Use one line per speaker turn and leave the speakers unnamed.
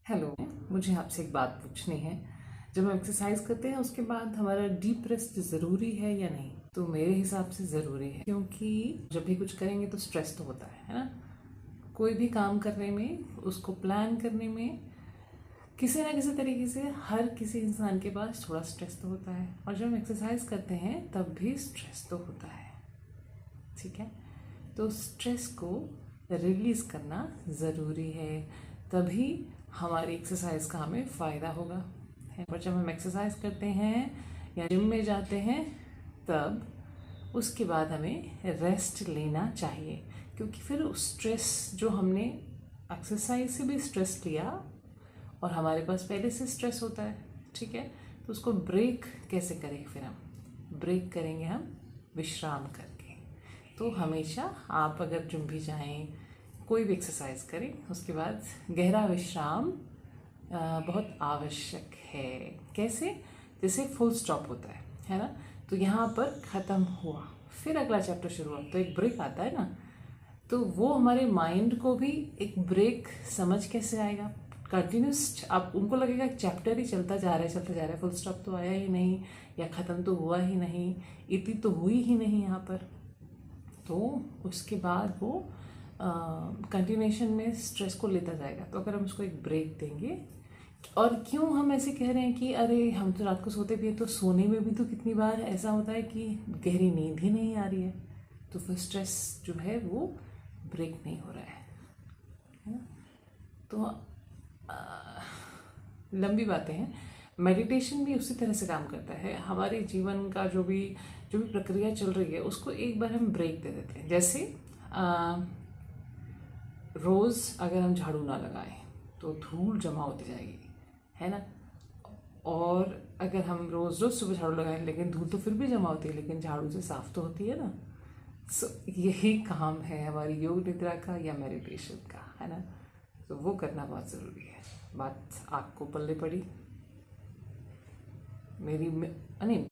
Hello, मुझे आपसे एक बात पूछनी है। जब हम एक्सरसाइज करते हैं उसके बाद हमारा डीप रेस्ट ज़रूरी है या नहीं? तो मेरे हिसाब से ज़रूरी है, क्योंकि जब भी कुछ करेंगे तो स्ट्रेस तो होता है ना। कोई भी काम करने में, उसको प्लान करने में किसी ना किसी तरीके से हर किसी इंसान के पास थोड़ा स्ट्रेस तो होता है, और जब हम एक्सरसाइज करते हैं तब भी स्ट्रेस तो होता है। ठीक है, तो स्ट्रेस को रिलीज़ करना ज़रूरी है, तभी हमारी एक्सरसाइज का हमें फ़ायदा होगा। और जब हम एक्सरसाइज करते हैं या जिम में जाते हैं तब उसके बाद हमें रेस्ट लेना चाहिए, क्योंकि फिर स्ट्रेस जो हमने एक्सरसाइज से भी स्ट्रेस लिया और हमारे पास पहले से स्ट्रेस होता है, ठीक है, तो उसको ब्रेक कैसे करें? फिर हम ब्रेक करेंगे हम विश्राम करके। तो हमेशा आप अगर जिम भी जाएं, कोई भी एक्सरसाइज करें, उसके बाद गहरा विश्राम बहुत आवश्यक है। कैसे? जैसे फुल स्टॉप होता है ना, तो यहाँ पर ख़त्म हुआ, फिर अगला चैप्टर शुरू हुआ, तो एक ब्रेक आता है ना, तो वो हमारे माइंड को भी एक ब्रेक समझ कैसे आएगा? कंटिन्यूस आप उनको लगेगा चैप्टर ही चलता जा रहा है, फुल स्टॉप तो आया ही नहीं, या ख़त्म तो हुआ ही नहीं, इतनी तो हुई ही नहीं यहाँ पर। तो उसके बाद वो कंटिन्यूशन में स्ट्रेस को लेता जाएगा। तो अगर हम उसको एक ब्रेक देंगे, और क्यों हम ऐसे कह रहे हैं कि अरे हम तो रात को सोते भी हैं, तो सोने में भी तो कितनी बार ऐसा होता है कि गहरी नींद ही नहीं आ रही है, तो फिर स्ट्रेस जो है वो ब्रेक नहीं हो रहा है ना। तो लंबी बातें हैं। मेडिटेशन भी उसी तरह से काम करता है। हमारे जीवन का जो भी प्रक्रिया चल रही है उसको एक बार हम ब्रेक दे देते हैं। जैसे रोज़ अगर हम झाड़ू ना लगाएं तो धूल जमा होती जाएगी, है ना। और अगर हम रोज़ रोज़ सुबह झाड़ू लगाएं, लेकिन धूल तो फिर भी जमा होती है, लेकिन झाड़ू से साफ तो होती है ना। सो यही काम है हमारी योग निद्रा का या मेडिटेशन का, है ना। तो वो करना बहुत ज़रूरी है। बात आपको पल्ले पड़ी, मेरी नहीं